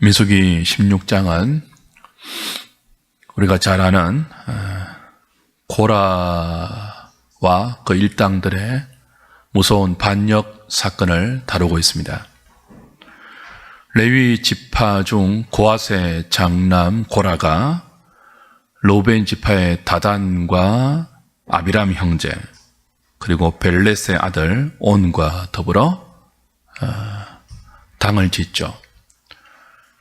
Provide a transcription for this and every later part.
민수기 16장은 우리가 잘 아는 고라와 그 일당들의 무서운 반역 사건을 다루고 있습니다. 레위 지파 중 고핫의 장남 고라가 로벤 지파의 다단과 아비람 형제 그리고 벨렛의 아들 온과 더불어 당을 짓죠.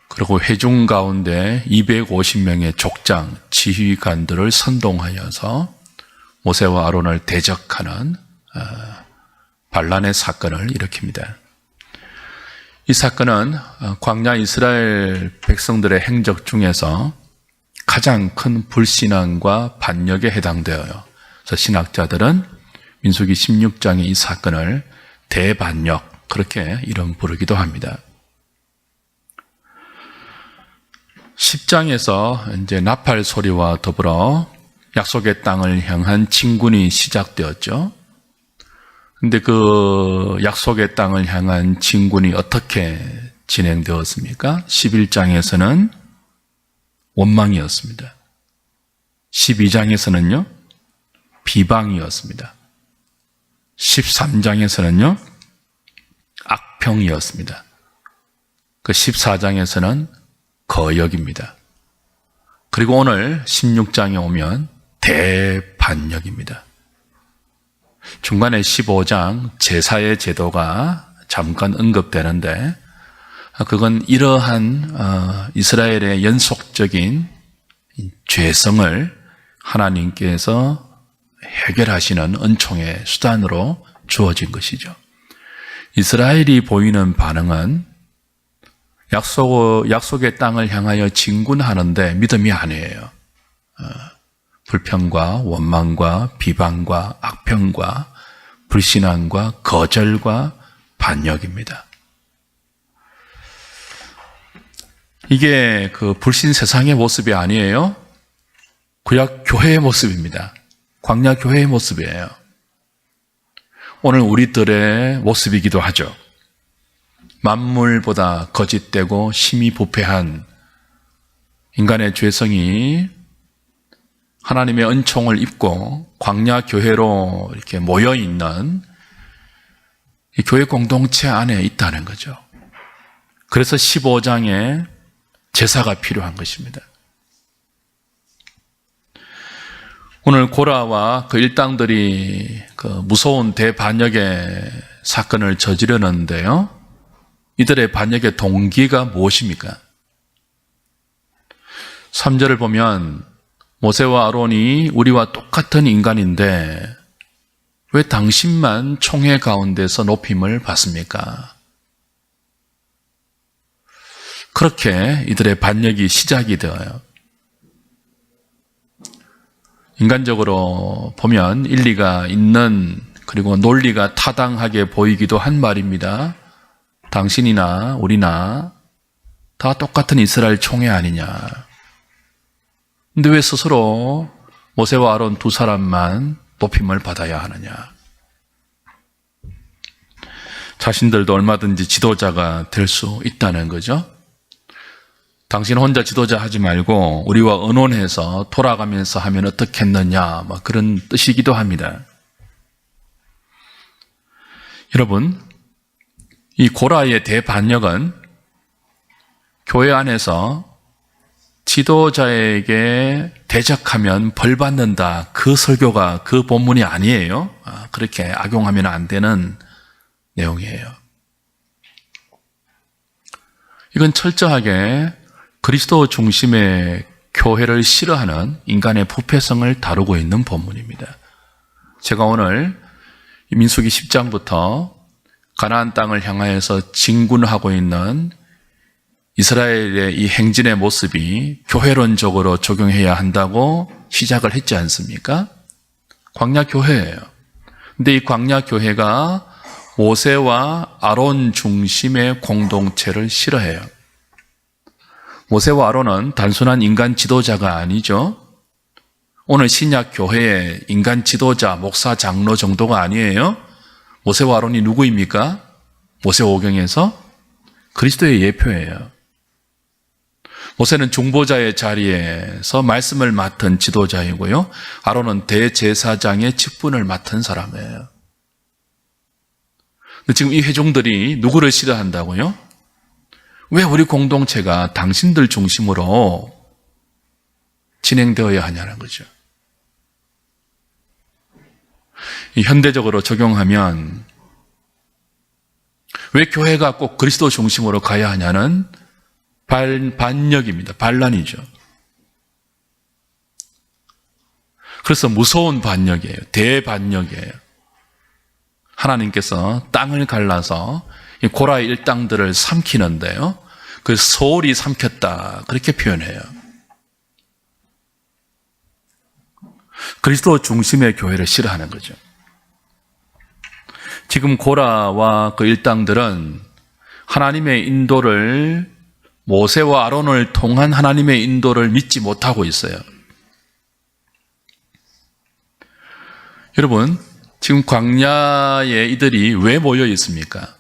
그리고 회중 가운데 250명의 족장, 지휘관들을 선동하여서 모세와 아론을 대적하는 반란의 사건을 일으킵니다. 이 사건은 광야 이스라엘 백성들의 행적 중에서 가장 큰 불신앙과 반역에 해당되어요. 그래서 신학자들은 민수기 16장의 이 사건을 대반역, 그렇게 이름 부르기도 합니다. 10장에서 이제 나팔 소리와 더불어 약속의 땅을 향한 진군이 시작되었죠. 근데 그 약속의 땅을 향한 진군이 어떻게 진행되었습니까? 11장에서는 원망이었습니다. 12장에서는요, 비방이었습니다. 13장에서는요, 악평이었습니다. 그 14장에서는 거역입니다. 그리고 오늘 16장에 오면 대반역입니다. 중간에 15장 제사의 제도가 잠깐 언급되는데 그건 이러한 이스라엘의 연속적인 죄성을 하나님께서 해결하시는 은총의 수단으로 주어진 것이죠. 이스라엘이 보이는 반응은 약속의 땅을 향하여 진군하는데 믿음이 아니에요. 불평과 원망과 비방과 악평과 불신앙과 거절과 반역입니다. 이게 그 불신 세상의 모습이 아니에요. 구약 교회의 모습입니다. 광야 교회의 모습이에요. 오늘 우리들의 모습이기도 하죠. 만물보다 거짓되고 심히 부패한 인간의 죄성이 하나님의 은총을 입고 광야 교회로 이렇게 모여 있는 이 교회 공동체 안에 있다는 거죠. 그래서 15장에 제사가 필요한 것입니다. 오늘 고라와 그 일당들이 그 무서운 대반역의 사건을 저지르는데요. 이들의 반역의 동기가 무엇입니까? 3절을 보면 모세와 아론이 우리와 똑같은 인간인데 왜 당신만 총회 가운데서 높임을 받습니까? 그렇게 이들의 반역이 시작이 되어요. 인간적으로 보면 일리가 있는 그리고 논리가 타당하게 보이기도 한 말입니다. 당신이나 우리나 다 똑같은 이스라엘 총회 아니냐. 근데 왜 스스로 모세와 아론 두 사람만 높임을 받아야 하느냐. 자신들도 얼마든지 지도자가 될 수 있다는 거죠. 당신 혼자 지도자 하지 말고 우리와 의논해서 돌아가면서 하면 어떻겠느냐, 그런 뜻이기도 합니다. 여러분, 이 고라의 대반역은 교회 안에서 지도자에게 대적하면 벌 받는다, 그 설교가 그 본문이 아니에요. 그렇게 악용하면 안 되는 내용이에요. 이건 철저하게 그리스도 중심의 교회를 싫어하는 인간의 부패성을 다루고 있는 본문입니다. 제가 오늘 민수기 10장부터 가나안 땅을 향하여서 진군하고 있는 이스라엘의 이 행진의 모습이 교회론적으로 적용해야 한다고 시작을 했지 않습니까? 광야 교회예요. 근데 이 광야 교회가 모세와 아론 중심의 공동체를 싫어해요. 모세와 아론은 단순한 인간 지도자가 아니죠. 오늘 신약 교회의 인간 지도자, 목사, 장로 정도가 아니에요. 모세와 아론이 누구입니까? 모세오경에서 그리스도의 예표예요. 모세는 중보자의 자리에서 말씀을 맡은 지도자이고요. 아론은 대제사장의 직분을 맡은 사람이에요. 근데 지금 이 회중들이 누구를 싫어한다고요? 왜 우리 공동체가 당신들 중심으로 진행되어야 하냐는 거죠. 이 현대적으로 적용하면 왜 교회가 꼭 그리스도 중심으로 가야 하냐는 반역입니다. 반란이죠. 그래서 무서운 반역이에요. 대반역이에요. 하나님께서 땅을 갈라서 이 고라의 일당들을 삼키는데요. 그 소홀히 삼켰다. 그렇게 표현해요. 그리스도 중심의 교회를 싫어하는 거죠. 지금 고라와 그 일당들은 하나님의 인도를, 모세와 아론을 통한 하나님의 인도를 믿지 못하고 있어요. 여러분, 지금 광야에 이들이 왜 모여 있습니까?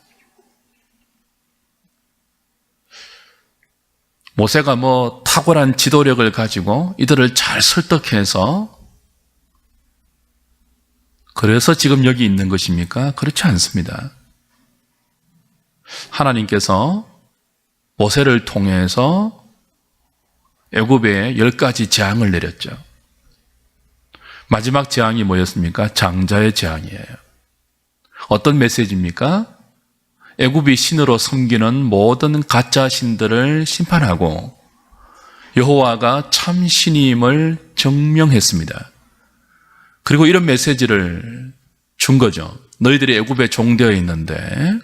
모세가 탁월한 지도력을 가지고 이들을 잘 설득해서 그래서 지금 여기 있는 것입니까? 그렇지 않습니다. 하나님께서 모세를 통해서 애굽에 10가지 재앙을 내렸죠. 마지막 재앙이 뭐였습니까? 장자의 재앙이에요. 어떤 메시지입니까? 애굽이 신으로 섬기는 모든 가짜 신들을 심판하고 여호와가 참 신임을 증명했습니다. 그리고 이런 메시지를 준 거죠. 너희들이 애굽에 종되어 있는데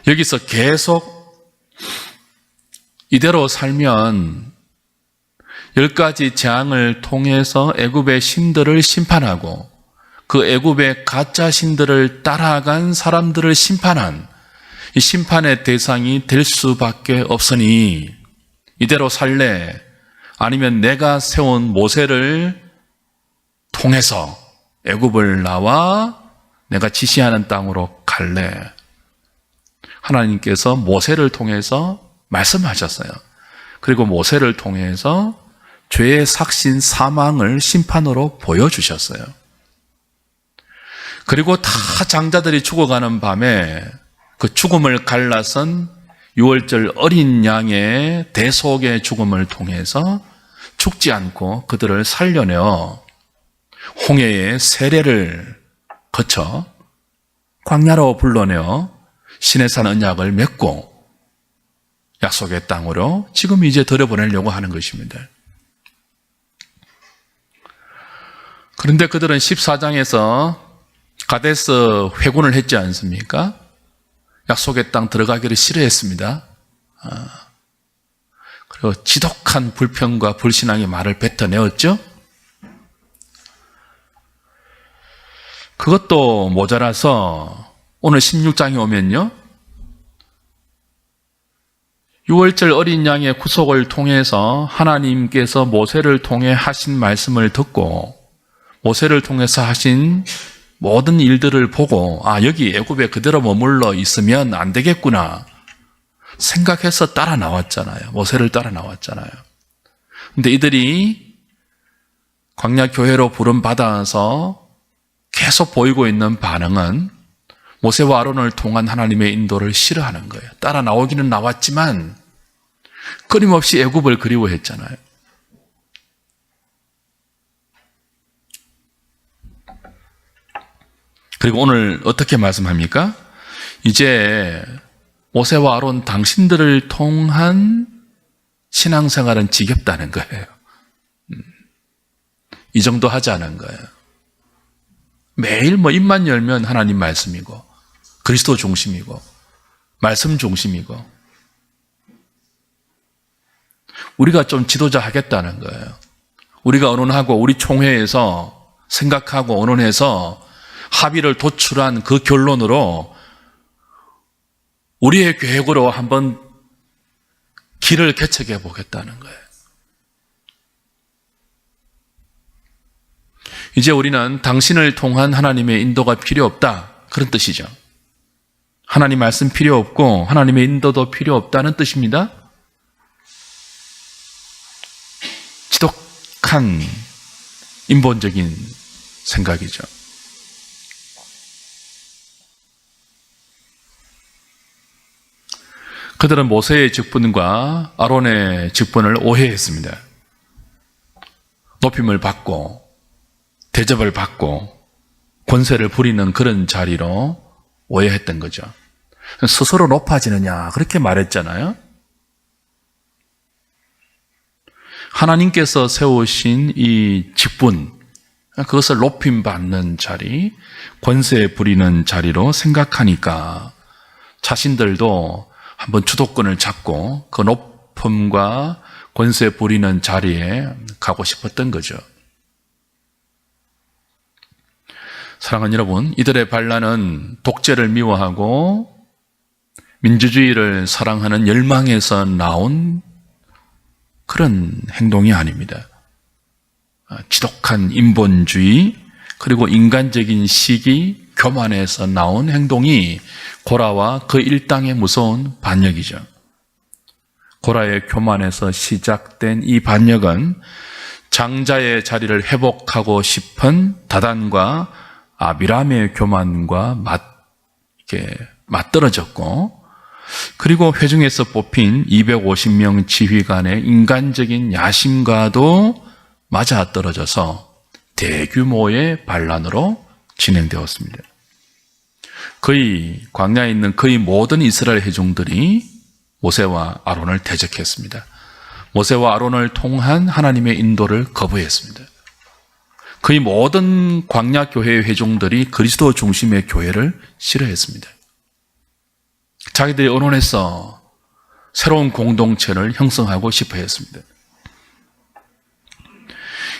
여기서 계속 이대로 살면 10가지 재앙을 통해서 애굽의 신들을 심판하고 그 애굽의 가짜 신들을 따라간 사람들을 심판한 이 심판의 대상이 될 수밖에 없으니 이대로 살래? 아니면 내가 세운 모세를 통해서 애굽을 나와 내가 지시하는 땅으로 갈래? 하나님께서 모세를 통해서 말씀하셨어요. 그리고 모세를 통해서 죄의 삭신 사망을 심판으로 보여주셨어요. 그리고 다 장자들이 죽어가는 밤에 그 죽음을 갈라선 6월절 어린 양의 대속의 죽음을 통해서 죽지 않고 그들을 살려내어 홍해의 세례를 거쳐 광야로 불러내어 시내산 언약을 맺고 약속의 땅으로 지금 이제 들여보내려고 하는 것입니다. 그런데 그들은 14장에서 가데스 회군을 했지 않습니까? 약속의 땅 들어가기를 싫어했습니다. 그리고 지독한 불평과 불신앙의 말을 뱉어내었죠. 그것도 모자라서 오늘 16장에 오면요, 6월절 어린 양의 구속을 통해서 하나님께서 모세를 통해 하신 말씀을 듣고 모세를 통해서 하신 모든 일들을 보고 여기 애굽에 그대로 머물러 있으면 안 되겠구나 생각해서 따라 나왔잖아요. 모세를 따라 나왔잖아요. 근데 이들이 광야 교회로 부름 받아서 계속 보이고 있는 반응은 모세와 아론을 통한 하나님의 인도를 싫어하는 거예요. 따라 나오기는 나왔지만 끊임없이 애굽을 그리워했잖아요. 그리고 오늘 어떻게 말씀합니까? 이제 모세와 아론 당신들을 통한 신앙생활은 지겹다는 거예요. 이 정도 하지 않은 거예요. 매일 입만 열면 하나님 말씀이고 그리스도 중심이고 말씀 중심이고 우리가 좀 지도자 하겠다는 거예요. 우리가 언론하고 우리 총회에서 생각하고 언론해서 합의를 도출한 그 결론으로 우리의 계획으로 한번 길을 개척해 보겠다는 거예요. 이제 우리는 당신을 통한 하나님의 인도가 필요 없다. 그런 뜻이죠. 하나님 말씀 필요 없고 하나님의 인도도 필요 없다는 뜻입니다. 지독한 인본적인 생각이죠. 그들은 모세의 직분과 아론의 직분을 오해했습니다. 높임을 받고 대접을 받고 권세를 부리는 그런 자리로 오해했던 거죠. 스스로 높아지느냐 그렇게 말했잖아요. 하나님께서 세우신 이 직분, 그것을 높임받는 자리, 권세 부리는 자리로 생각하니까 자신들도 한번 주도권을 잡고 그 높음과 권세 부리는 자리에 가고 싶었던 거죠. 사랑하는 여러분, 이들의 반란은 독재를 미워하고 민주주의를 사랑하는 열망에서 나온 그런 행동이 아닙니다. 지독한 인본주의 그리고 인간적인 시기, 교만에서 나온 행동이 고라와 그 일당의 무서운 반역이죠. 고라의 교만에서 시작된 이 반역은 장자의 자리를 회복하고 싶은 다단과 아비람의 교만과 맞떨어졌고, 그리고 회중에서 뽑힌 250명 지휘관의 인간적인 야심과도 맞아떨어져서 대규모의 반란으로 진행되었습니다. 광야에 있는 거의 모든 이스라엘 회중들이 모세와 아론을 대적했습니다. 모세와 아론을 통한 하나님의 인도를 거부했습니다. 거의 모든 광야 교회의 회중들이 그리스도 중심의 교회를 싫어했습니다. 자기들이 언론에서 새로운 공동체를 형성하고 싶어 했습니다.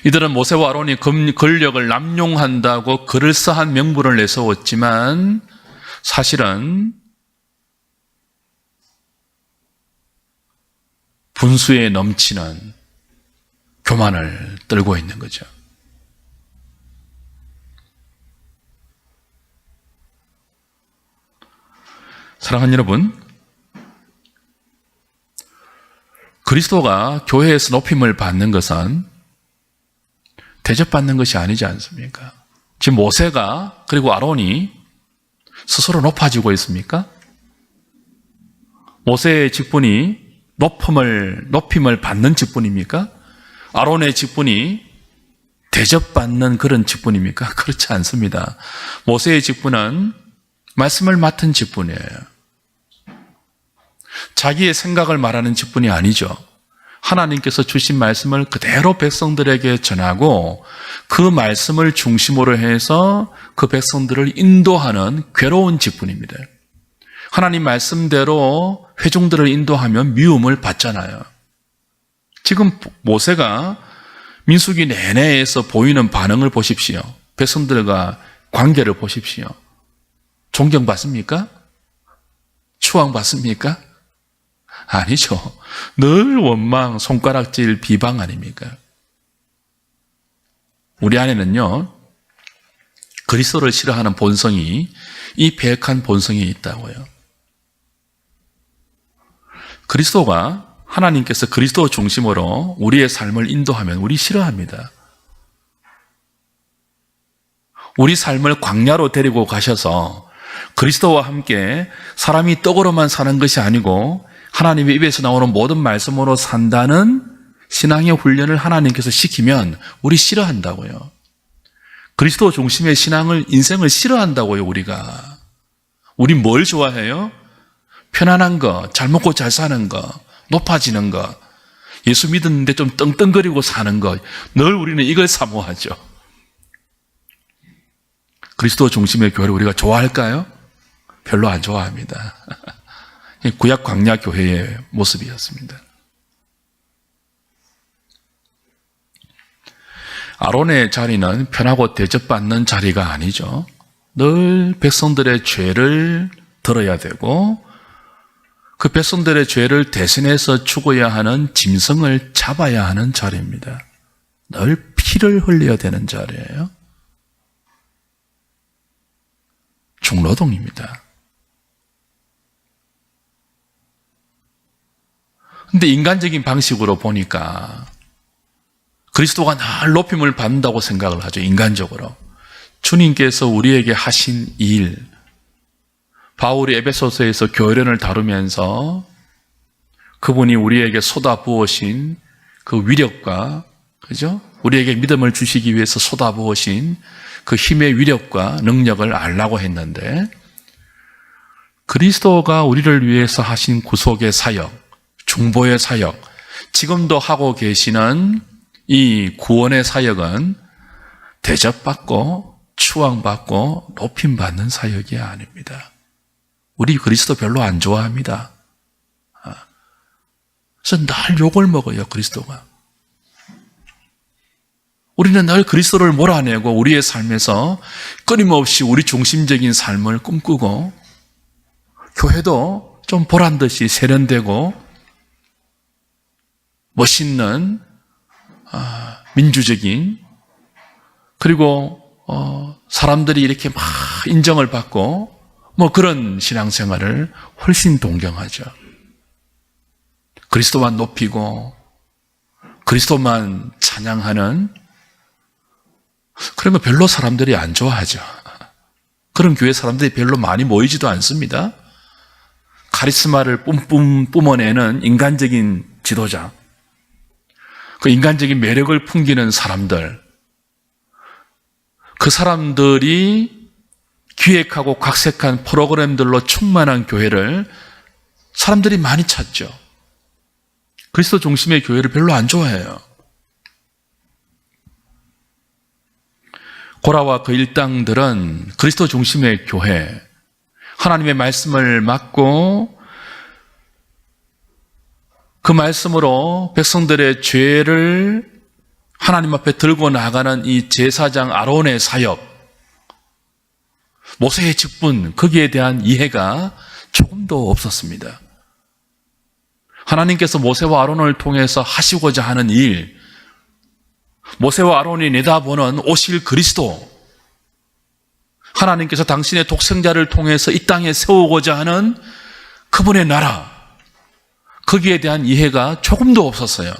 이들은 모세와 아론이 권력을 남용한다고 그럴싸한 명분을 내세웠지만 사실은 분수에 넘치는 교만을 떨고 있는 거죠. 사랑하는 여러분, 그리스도가 교회에서 높임을 받는 것은 대접받는 것이 아니지 않습니까? 지금 모세가 그리고 아론이 스스로 높아지고 있습니까? 모세의 직분이 높임을 받는 직분입니까? 아론의 직분이 대접받는 그런 직분입니까? 그렇지 않습니다. 모세의 직분은 말씀을 맡은 직분이에요. 자기의 생각을 말하는 직분이 아니죠. 하나님께서 주신 말씀을 그대로 백성들에게 전하고 그 말씀을 중심으로 해서 그 백성들을 인도하는 괴로운 직분입니다. 하나님 말씀대로 회중들을 인도하면 미움을 받잖아요. 지금 모세가 민수기 내내에서 보이는 반응을 보십시오. 백성들과 관계를 보십시오. 존경받습니까? 추앙받습니까? 아니죠. 늘 원망, 손가락질, 비방 아닙니까? 우리 안에는요, 그리스도를 싫어하는 본성이, 이 배역한 본성이 있다고요. 하나님께서 그리스도 중심으로 우리의 삶을 인도하면 우리 싫어합니다. 우리 삶을 광야로 데리고 가셔서 그리스도와 함께 사람이 떡으로만 사는 것이 아니고 하나님의 입에서 나오는 모든 말씀으로 산다는 신앙의 훈련을 하나님께서 시키면 우리 싫어한다고요. 그리스도 중심의 인생을 싫어한다고요, 우리가. 우리 뭘 좋아해요? 편안한 거, 잘 먹고 잘 사는 거, 높아지는 거, 예수 믿었는데 좀 떵떵거리고 사는 거, 늘 우리는 이걸 사모하죠. 그리스도 중심의 교회를 우리가 좋아할까요? 별로 안 좋아합니다. 구약 광야 교회의 모습이었습니다. 아론의 자리는 편하고 대접받는 자리가 아니죠. 늘 백성들의 죄를 들어야 되고 그 백성들의 죄를 대신해서 죽어야 하는 짐승을 잡아야 하는 자리입니다. 늘 피를 흘려야 되는 자리예요. 중노동입니다. 근데 인간적인 방식으로 보니까 그리스도가 늘 높임을 받는다고 생각을 하죠. 인간적으로. 주님께서 우리에게 하신 일, 바울이 에베소서에서 교련을 다루면서 그분이 우리에게 쏟아부으신 그 위력과, 그죠? 우리에게 믿음을 주시기 위해서 쏟아부으신 그 힘의 위력과 능력을 알라고 했는데, 그리스도가 우리를 위해서 하신 구속의 사역, 중보의 사역, 지금도 하고 계시는 이 구원의 사역은 대접받고 추앙받고 높임받는 사역이 아닙니다. 우리 그리스도 별로 안 좋아합니다. 그래서 늘 욕을 먹어요, 그리스도가. 우리는 늘 그리스도를 몰아내고 우리의 삶에서 끊임없이 우리 중심적인 삶을 꿈꾸고, 교회도 좀 보란듯이 세련되고 멋있는 민주적인, 그리고 사람들이 이렇게 막 인정을 받고 뭐 그런 신앙생활을 훨씬 동경하죠. 그리스도만 높이고 그리스도만 찬양하는 그런 거 별로 사람들이 안 좋아하죠. 그런 교회 사람들이 별로 많이 모이지도 않습니다. 카리스마를 뿜어내는 인간적인 지도자, 그 인간적인 매력을 풍기는 사람들, 그 사람들이 기획하고 각색한 프로그램들로 충만한 교회를 사람들이 많이 찾죠. 그리스도 중심의 교회를 별로 안 좋아해요. 고라와 그 일당들은 그리스도 중심의 교회, 하나님의 말씀을 맡고 그 말씀으로 백성들의 죄를 하나님 앞에 들고 나가는 이 제사장 아론의 사역, 모세의 직분, 거기에 대한 이해가 조금도 없었습니다. 하나님께서 모세와 아론을 통해서 하시고자 하는 일, 모세와 아론이 내다보는 오실 그리스도, 하나님께서 당신의 독생자를 통해서 이 땅에 세우고자 하는 그분의 나라, 거기에 대한 이해가 조금도 없었어요.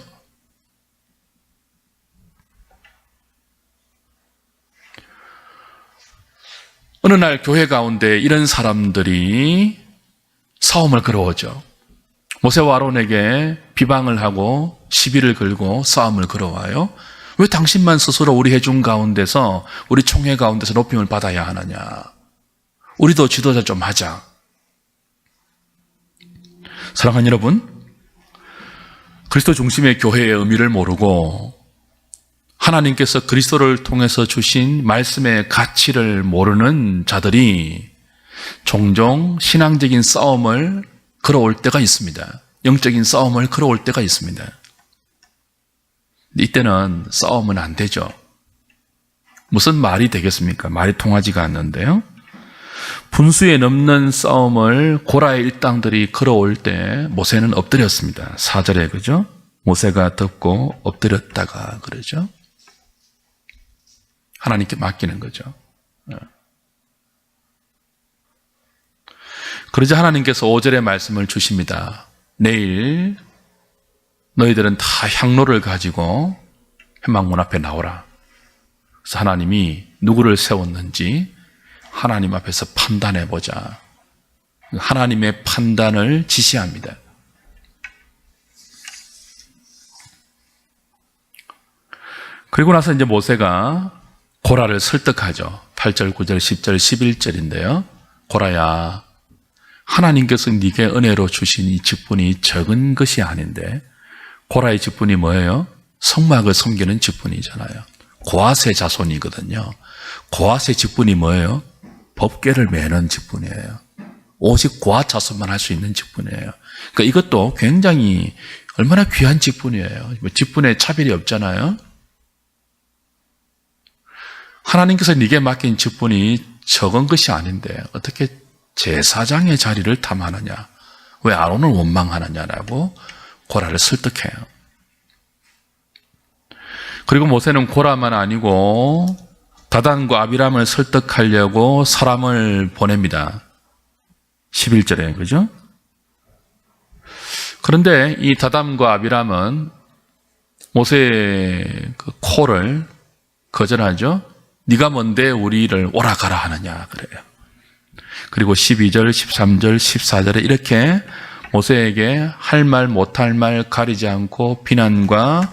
어느 날 교회 가운데 이런 사람들이 싸움을 걸어오죠. 모세와 아론에게 비방을 하고 시비를 걸고 싸움을 걸어와요. 왜 당신만 스스로 우리 회중 가운데서, 우리 총회 가운데서 높임을 받아야 하느냐? 우리도 지도자 좀 하자. 사랑하는 여러분, 그리스도 중심의 교회의 의미를 모르고 하나님께서 그리스도를 통해서 주신 말씀의 가치를 모르는 자들이 종종 신앙적인 싸움을 걸어올 때가 있습니다. 영적인 싸움을 걸어올 때가 있습니다. 이때는 싸우면 안 되죠. 무슨 말이 되겠습니까? 말이 통하지가 않는데요. 분수에 넘는 싸움을 고라의 일당들이 걸어올 때 모세는 엎드렸습니다. 4절에, 그죠? 모세가 듣고 엎드렸다가 그러죠. 하나님께 맡기는 거죠. 그러자 하나님께서 5절의 말씀을 주십니다. 내일 너희들은 다 향로를 가지고 회막문 앞에 나오라. 그래서 하나님이 누구를 세웠는지 하나님 앞에서 판단해보자. 하나님의 판단을 지시합니다. 그리고 나서 이제 모세가 고라를 설득하죠. 8절, 9절, 10절, 11절인데요. 고라야, 하나님께서 네게 은혜로 주신 이 직분이 적은 것이 아닌데, 고라의 직분이 뭐예요? 성막을 섬기는 직분이잖아요. 고앗의 자손이거든요. 고앗의 직분이 뭐예요? 법궤를 매는 직분이에요. 오직 고앗 자손만 할 수 있는 직분이에요. 그러니까 이것도 굉장히 얼마나 귀한 직분이에요. 직분에 차별이 없잖아요. 하나님께서 네게 맡긴 직분이 적은 것이 아닌데 어떻게 제사장의 자리를 탐하느냐, 왜 아론을 원망하느냐라고 고라를 설득해요. 그리고 모세는 고라만 아니고 다단과 아비람을 설득하려고 사람을 보냅니다. 11절에, 그죠? 그런데 이 다단과 아비람은 모세의 그 콜을 거절하죠. 네가 뭔데 우리를 오라 가라 하느냐 그래요. 그리고 12절, 13절, 14절에 이렇게 모세에게 할 말 못할 말 가리지 않고 비난과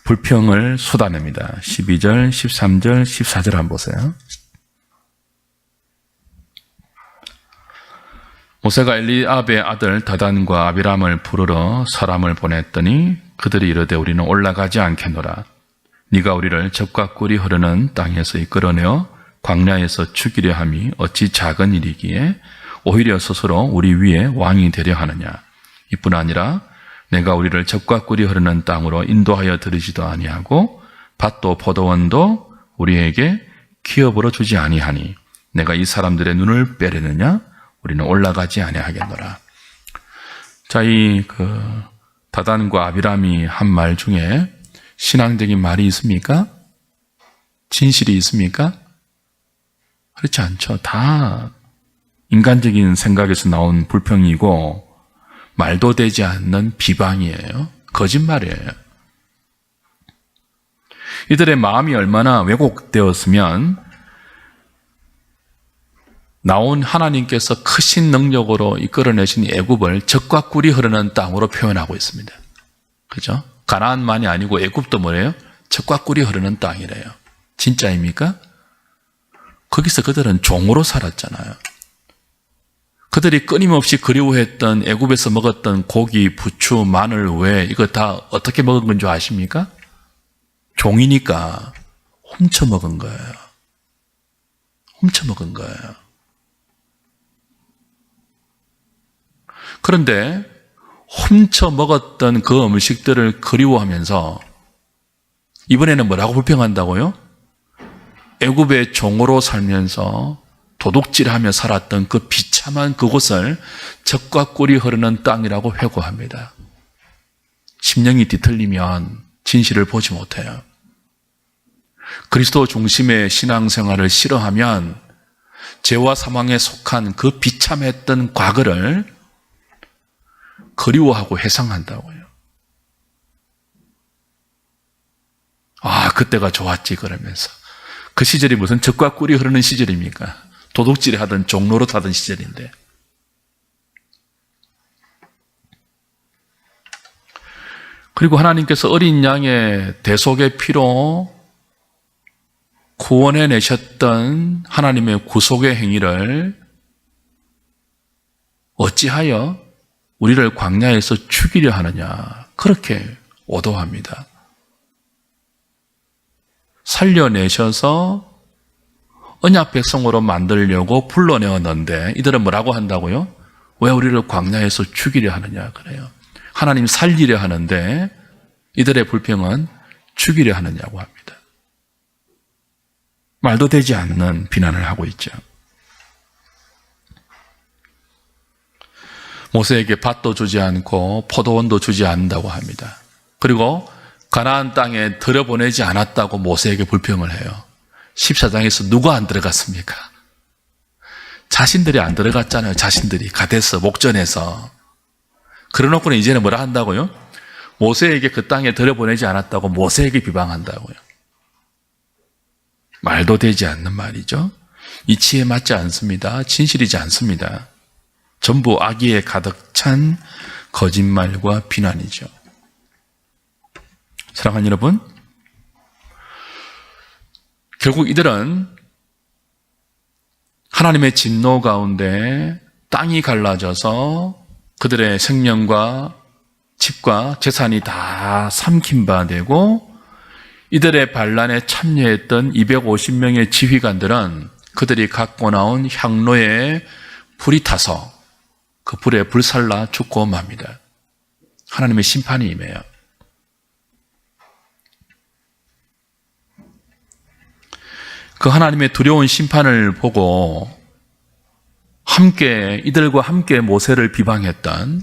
불평을 쏟아냅니다. 12절, 13절, 14절 한번 보세요. 모세가 엘리압의 아들 다단과 아비람을 부르러 사람을 보냈더니 그들이 이르되 우리는 올라가지 않겠노라. 네가 우리를 젖과 꿀이 흐르는 땅에서 이끌어내어 광야에서 죽이려 함이 어찌 작은 일이기에 오히려 스스로 우리 위에 왕이 되려 하느냐. 이뿐 아니라 내가 우리를 젖과 꿀이 흐르는 땅으로 인도하여 들이지도 아니하고 밭도 포도원도 우리에게 기업으로 주지 아니하니 내가 이 사람들의 눈을 빼려느냐. 우리는 올라가지 아니하겠노라. 자, 다단과 아비람이 한 말 중에 신앙적인 말이 있습니까? 진실이 있습니까? 그렇지 않죠. 다 인간적인 생각에서 나온 불평이고 말도 되지 않는 비방이에요. 거짓말이에요. 이들의 마음이 얼마나 왜곡되었으면 나온 하나님께서 크신 능력으로 이끌어내신 애굽을 젖과 꿀이 흐르는 땅으로 표현하고 있습니다. 그죠? 가나안만이 아니고 애굽도 뭐래요? 젖과 꿀이 흐르는 땅이래요. 진짜입니까? 거기서 그들은 종으로 살았잖아요. 그들이 끊임없이 그리워했던 애굽에서 먹었던 고기, 부추, 마늘, 왜 이거 다 어떻게 먹은 건 줄 아십니까? 종이니까 훔쳐 먹은 거예요. 훔쳐 먹은 거예요. 그런데 훔쳐 먹었던 그 음식들을 그리워하면서 이번에는 뭐라고 불평한다고요? 애굽의 종으로 살면서 도둑질하며 살았던 그 비참한 그곳을 젖과 꿀이 흐르는 땅이라고 회고합니다. 심령이 뒤틀리면 진실을 보지 못해요. 그리스도 중심의 신앙생활을 싫어하면 죄와 사망에 속한 그 비참했던 과거를 그리워하고 회상한다고요. 아, 그때가 좋았지 그러면서. 그 시절이 무슨 젖과 꿀이 흐르는 시절입니까? 도둑질 하던 종노릇 하던 시절인데. 그리고 하나님께서 어린 양의 대속의 피로 구원해 내셨던 하나님의 구속의 행위를 어찌하여 우리를 광야에서 죽이려 하느냐, 그렇게 오도합니다. 살려내셔서 언약 백성으로 만들려고 불러내었는데 이들은 뭐라고 한다고요? 왜 우리를 광야에서 죽이려 하느냐 그래요. 하나님 살리려 하는데 이들의 불평은 죽이려 하느냐고 합니다. 말도 되지 않는 비난을 하고 있죠. 모세에게 밭도 주지 않고 포도원도 주지 않는다고 합니다. 그리고 가나안 땅에 들여보내지 않았다고 모세에게 불평을 해요. 14장에서 누가 안 들어갔습니까? 자신들이 안 들어갔잖아요. 자신들이 가데스 목전에서. 그래놓고는 이제는 뭐라 한다고요? 모세에게 그 땅에 들여보내지 않았다고 모세에게 비방한다고요. 말도 되지 않는 말이죠. 이치에 맞지 않습니다. 진실이지 않습니다. 전부 악의에 가득 찬 거짓말과 비난이죠. 사랑하는 여러분, 결국 이들은 하나님의 진노 가운데 땅이 갈라져서 그들의 생명과 집과 재산이 다 삼킨 바 되고, 이들의 반란에 참여했던 250명의 지휘관들은 그들이 갖고 나온 향로에 불이 타서 그 불에 불살라 죽고 맙니다. 하나님의 심판이 임해요. 그 하나님의 두려운 심판을 보고 이들과 함께 모세를 비방했던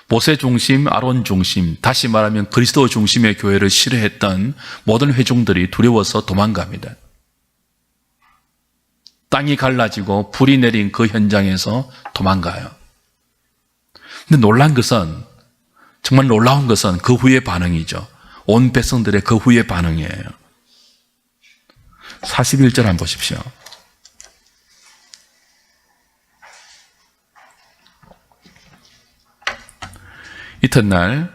모세 중심, 아론 중심, 다시 말하면 그리스도 중심의 교회를 싫어했던 모든 회중들이 두려워서 도망갑니다. 땅이 갈라지고 불이 내린 그 현장에서 도망가요. 근데 놀란 것은 정말 놀라운 것은 그 후의 반응이죠. 온 백성들의 그 후의 반응이에요. 41절 한번 보십시오. 이튿날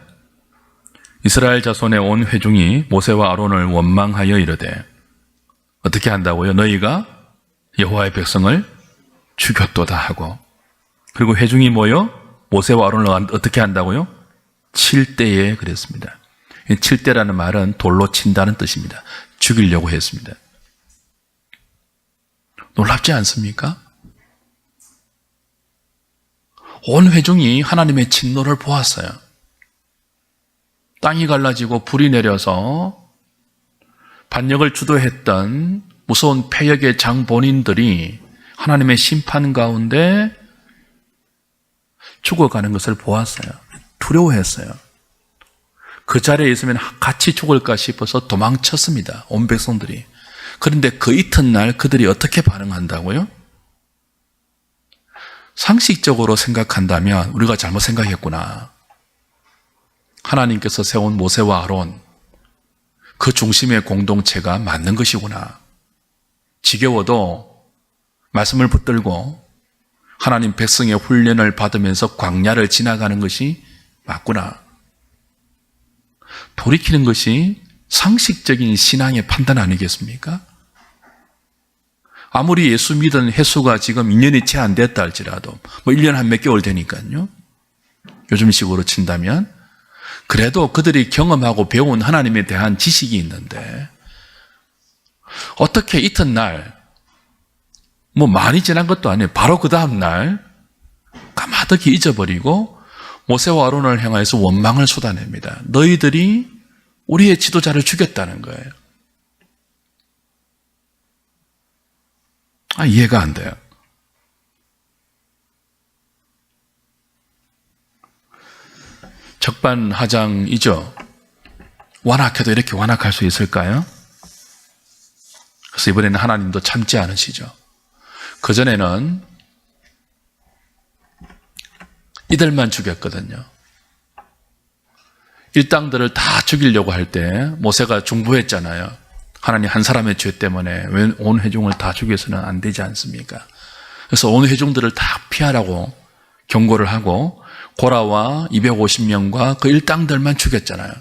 이스라엘 자손의 온 회중이 모세와 아론을 원망하여 이르되, 어떻게 한다고요? 너희가 여호와의 백성을 죽였도다 하고, 그리고 회중이 모여 모세와 아론을 어떻게 한다고요? 칠 때에 그랬습니다. 칠 때라는 말은 돌로 친다는 뜻입니다. 죽이려고 했습니다. 놀랍지 않습니까? 온 회중이 하나님의 진노를 보았어요. 땅이 갈라지고 불이 내려서 반역을 주도했던 무서운 패역의 장본인들이 하나님의 심판 가운데 죽어가는 것을 보았어요. 두려워했어요. 그 자리에 있으면 같이 죽을까 싶어서 도망쳤습니다. 온 백성들이. 그런데 그 이튿날 그들이 어떻게 반응한다고요? 상식적으로 생각한다면 우리가 잘못 생각했구나. 하나님께서 세운 모세와 아론, 그 중심의 공동체가 맞는 것이구나. 지겨워도 말씀을 붙들고 하나님 백성의 훈련을 받으면서 광야를 지나가는 것이 맞구나. 돌이키는 것이 상식적인 신앙의 판단 아니겠습니까? 아무리 예수 믿은 횟수가 지금 2년이 채 안 됐다 할지라도 1년 한 몇 개월 되니까요. 요즘식으로 친다면 그래도 그들이 경험하고 배운 하나님에 대한 지식이 있는데 어떻게 이튿날 많이 지난 것도 아니에요. 바로 그 다음 날 까마득히 잊어버리고 모세와 아론을 향해서 원망을 쏟아냅니다. 너희들이 우리의 지도자를 죽였다는 거예요. 이해가 안 돼요. 적반하장이죠. 완악해도 이렇게 완악할 수 있을까요? 그래서 이번에는 하나님도 참지 않으시죠. 그전에는 이들만 죽였거든요. 일당들을 다 죽이려고 할 때 모세가 중보했잖아요. 하나님 한 사람의 죄 때문에 왜 온 회중을 다 죽여서는 안 되지 않습니까? 그래서 온 회중들을 다 피하라고 경고를 하고 고라와 250명과 그 일당들만 죽였잖아요.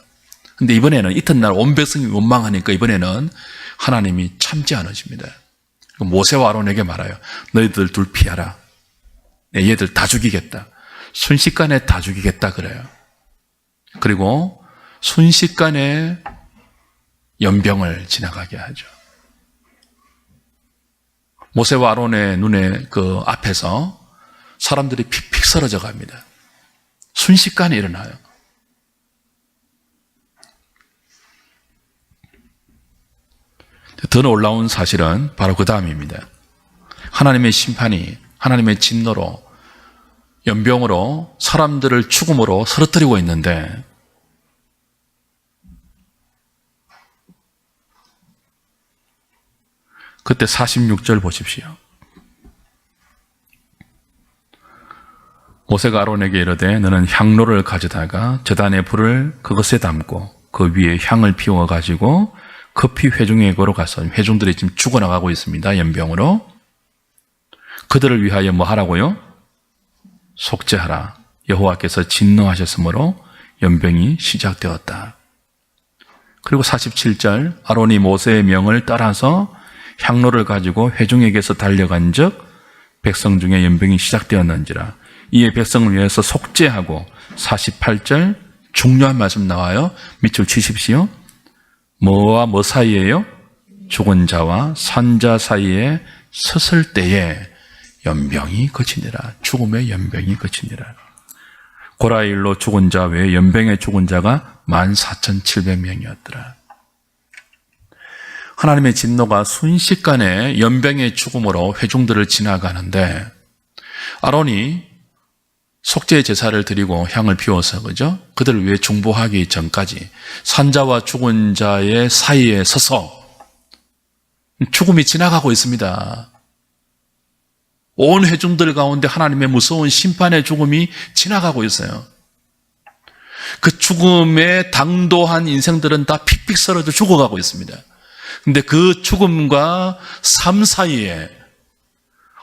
근데 이번에는 이튿날 온 백성이 원망하니까 이번에는 하나님이 참지 않으십니다. 모세와 아론에게 말아요. 너희들 둘 피하라. 얘들 다 죽이겠다. 순식간에 다 죽이겠다 그래요. 그리고 순식간에 연병을 지나가게 하죠. 모세와 아론의 눈에 그 앞에서 사람들이 픽픽 쓰러져 갑니다. 순식간에 일어나요. 더 놀라운 사실은 바로 그 다음입니다. 하나님의 심판이 하나님의 진노로 연병으로 사람들을 죽음으로 쓰러뜨리고 있는데 그때 46절 보십시오. 모세가 아론에게 이르되 너는 향로를 가져다가 제단의 불을 그것에 담고 그 위에 향을 피워 가지고 급히 회중에게로 가서 회중들이 지금 죽어나가고 있습니다. 연병으로. 그들을 위하여 뭐 하라고요? 속죄하라. 여호와께서 진노하셨으므로 연병이 시작되었다. 그리고 47절 아론이 모세의 명을 따라서 향로를 가지고 회중에게서 달려간 적 백성 중에 연병이 시작되었는지라. 이에 백성을 위해서 속죄하고 48절 중요한 말씀 나와요. 밑줄 치십시오. 뭐와 뭐 사이에요? 죽은 자와 산 자 사이에 섰을 때에 연병이 그치니라. 죽음의 연병이 그치니라. 고라의 일로 죽은 자 외에 연병에 죽은 자가 14,700명이었더라. 하나님의 진노가 순식간에 연병의 죽음으로 회중들을 지나가는데 아론이 속죄의 제사를 드리고 향을 피워서 그죠? 그들을 위해 중보하기 전까지 산자와 죽은 자의 사이에 서서 죽음이 지나가고 있습니다. 온 회중들 가운데 하나님의 무서운 심판의 죽음이 지나가고 있어요. 그 죽음에 당도한 인생들은 다 픽픽 쓰러져 죽어가고 있습니다. 근데 그 죽음과 삶 사이에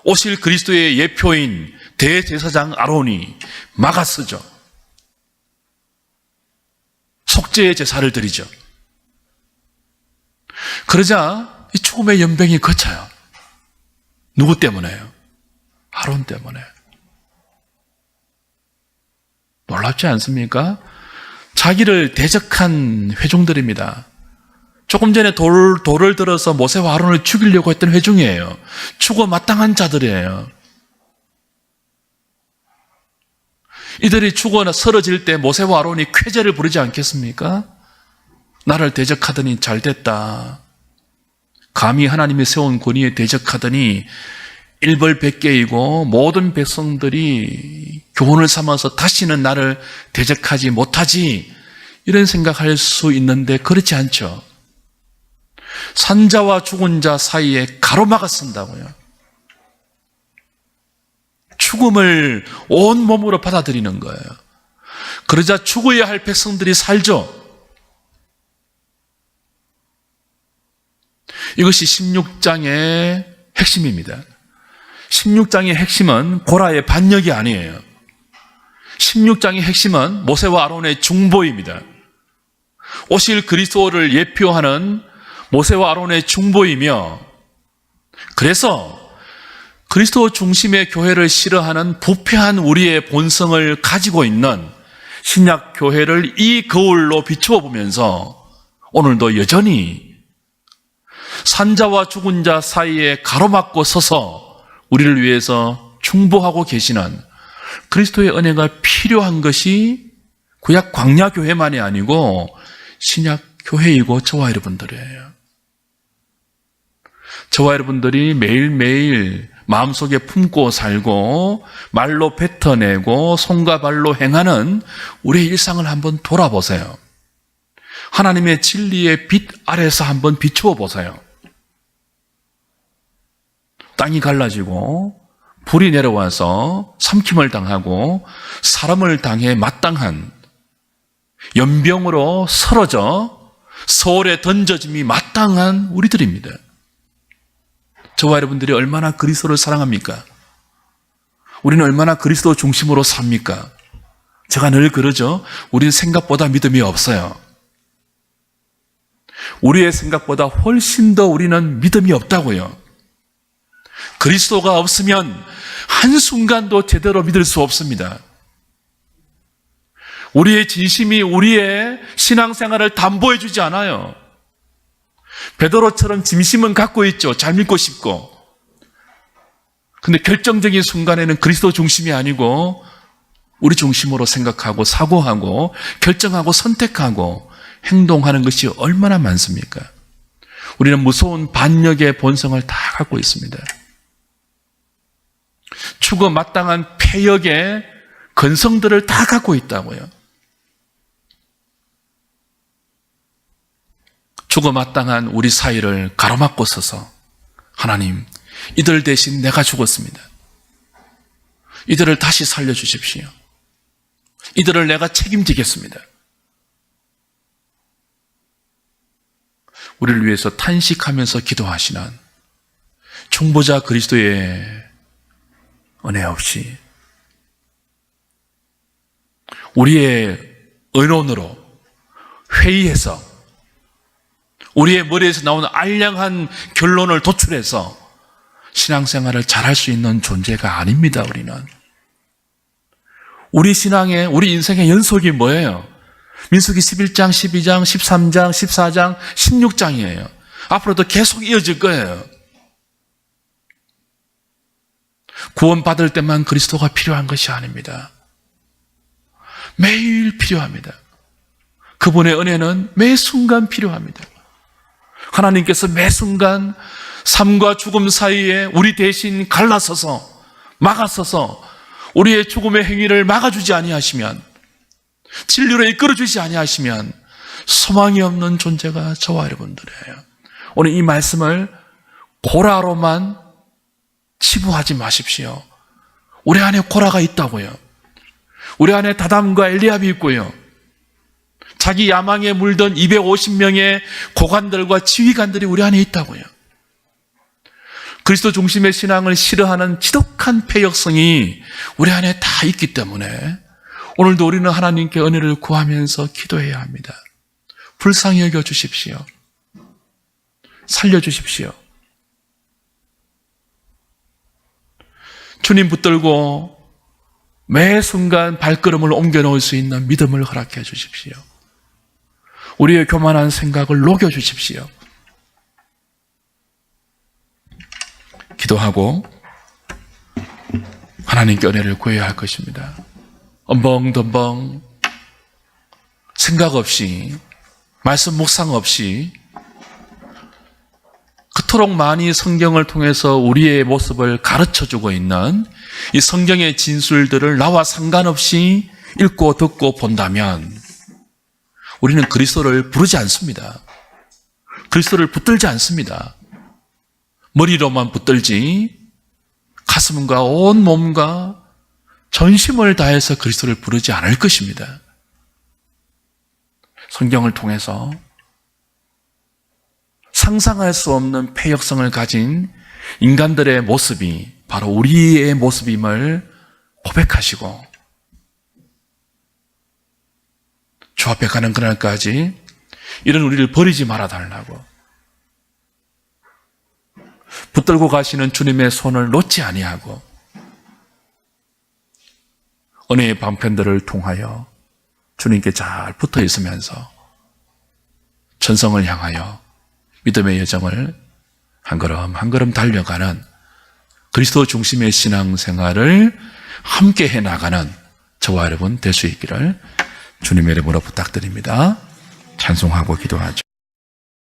오실 그리스도의 예표인 대제사장 아론이 막아서죠. 속죄의 제사를 드리죠. 그러자 이 죽음의 연병이 거쳐요. 누구 때문에요? 아론 때문에. 놀랍지 않습니까? 자기를 대적한 회중들입니다. 조금 전에 돌을 들어서 모세와 아론을 죽이려고 했던 회중이에요. 죽어 마땅한 자들이에요. 이들이 죽어 쓰러질 때 모세와 아론이 쾌재를 부르지 않겠습니까? 나를 대적하더니 잘됐다. 감히 하나님이 세운 권위에 대적하더니 일벌백계이고 모든 백성들이 교훈을 삼아서 다시는 나를 대적하지 못하지, 이런 생각할 수 있는데 그렇지 않죠. 산자와 죽은 자 사이에 가로막아 쓴다고요. 죽음을 온몸으로 받아들이는 거예요. 그러자 죽어야 할 백성들이 살죠. 이것이 16장의 핵심입니다. 16장의 핵심은 고라의 반역이 아니에요. 16장의 핵심은 모세와 아론의 중보입니다. 오실 그리스도를 예표하는 모세와 아론의 중보이며, 그래서 그리스도 중심의 교회를 싫어하는 부패한 우리의 본성을 가지고 있는 신약 교회를 이 거울로 비추어 보면서 오늘도 여전히 산자와 죽은 자 사이에 가로막고 서서 우리를 위해서 중보하고 계시는 그리스도의 은혜가 필요한 것이 구약 광야 교회만이 아니고 신약 교회이고 저와 여러분들이에요. 저와 여러분들이 매일매일 마음속에 품고 살고 말로 뱉어내고 손과 발로 행하는 우리의 일상을 한번 돌아보세요. 하나님의 진리의 빛 아래서 한번 비추어 보세요. 땅이 갈라지고 불이 내려와서 삼킴을 당하고 사람을 당해 마땅한 연병으로 쓰러져 서울에 던져짐이 마땅한 우리들입니다. 저와 여러분들이 얼마나 그리스도를 사랑합니까? 우리는 얼마나 그리스도 중심으로 삽니까? 제가 늘 그러죠. 우리는 생각보다 믿음이 없어요. 우리의 생각보다 훨씬 더 우리는 믿음이 없다고요. 그리스도가 없으면 한순간도 제대로 믿을 수 없습니다. 우리의 진심이 우리의 신앙생활을 담보해 주지 않아요. 베드로처럼 진심은 갖고 있죠. 잘 믿고 싶고. 근데 결정적인 순간에는 그리스도 중심이 아니고 우리 중심으로 생각하고 사고하고 결정하고 선택하고 행동하는 것이 얼마나 많습니까? 우리는 무서운 반역의 본성을 다 갖고 있습니다. 죽어 마땅한 패역의 근성들을 다 갖고 있다고요. 죽어 마땅한 우리 사이를 가로막고 서서 하나님, 이들 대신 내가 죽었습니다. 이들을 다시 살려주십시오. 이들을 내가 책임지겠습니다. 우리를 위해서 탄식하면서 기도하시는 중보자 그리스도의 은혜 없이 우리의 의논으로 회의해서 우리의 머리에서 나오는 알량한 결론을 도출해서 신앙생활을 잘할 수 있는 존재가 아닙니다. 우리는. 우리 신앙의, 우리 인생의 연속이 뭐예요? 민수기 11장, 12장, 13장, 14장, 16장이에요. 앞으로도 계속 이어질 거예요. 구원받을 때만 그리스도가 필요한 것이 아닙니다. 매일 필요합니다. 그분의 은혜는 매 순간 필요합니다. 하나님께서 매 순간 삶과 죽음 사이에 우리 대신 갈라서서 막아서서 우리의 죽음의 행위를 막아주지 아니하시면, 진리로 이끌어주지 아니하시면 소망이 없는 존재가 저와 여러분들이에요. 오늘 이 말씀을 고라로만 치부하지 마십시오. 우리 안에 고라가 있다고요. 우리 안에 다담과 엘리압이 있고요. 자기 야망에 물든 250명의 고관들과 지휘관들이 우리 안에 있다고요. 그리스도 중심의 신앙을 싫어하는 지독한 패역성이 우리 안에 다 있기 때문에 오늘도 우리는 하나님께 은혜를 구하면서 기도해야 합니다. 불쌍히 여겨 주십시오. 살려주십시오. 주님 붙들고 매 순간 발걸음을 옮겨놓을 수 있는 믿음을 허락해 주십시오. 우리의 교만한 생각을 녹여주십시오. 기도하고 하나님께 은혜를 구해야 할 것입니다. 엄벙덤벙 생각 없이, 말씀 묵상 없이 그토록 많이 성경을 통해서 우리의 모습을 가르쳐주고 있는 이 성경의 진술들을 나와 상관없이 읽고 듣고 본다면 우리는 그리스도를 부르지 않습니다. 그리스도를 붙들지 않습니다. 머리로만 붙들지 가슴과 온 몸과 전심을 다해서 그리스도를 부르지 않을 것입니다. 성경을 통해서 상상할 수 없는 패역성을 가진 인간들의 모습이 바로 우리의 모습임을 고백하시고 주 앞에 가는 그날까지 이런 우리를 버리지 말아 달라고, 붙들고 가시는 주님의 손을 놓지 아니하고 은혜의 방편들을 통하여 주님께 잘 붙어 있으면서 천성을 향하여 믿음의 여정을 한 걸음 한 걸음 달려가는 그리스도 중심의 신앙생활을 함께 해나가는 저와 여러분 될 수 있기를 주님의 이름으로 부탁드립니다. 찬송하고 기도하죠.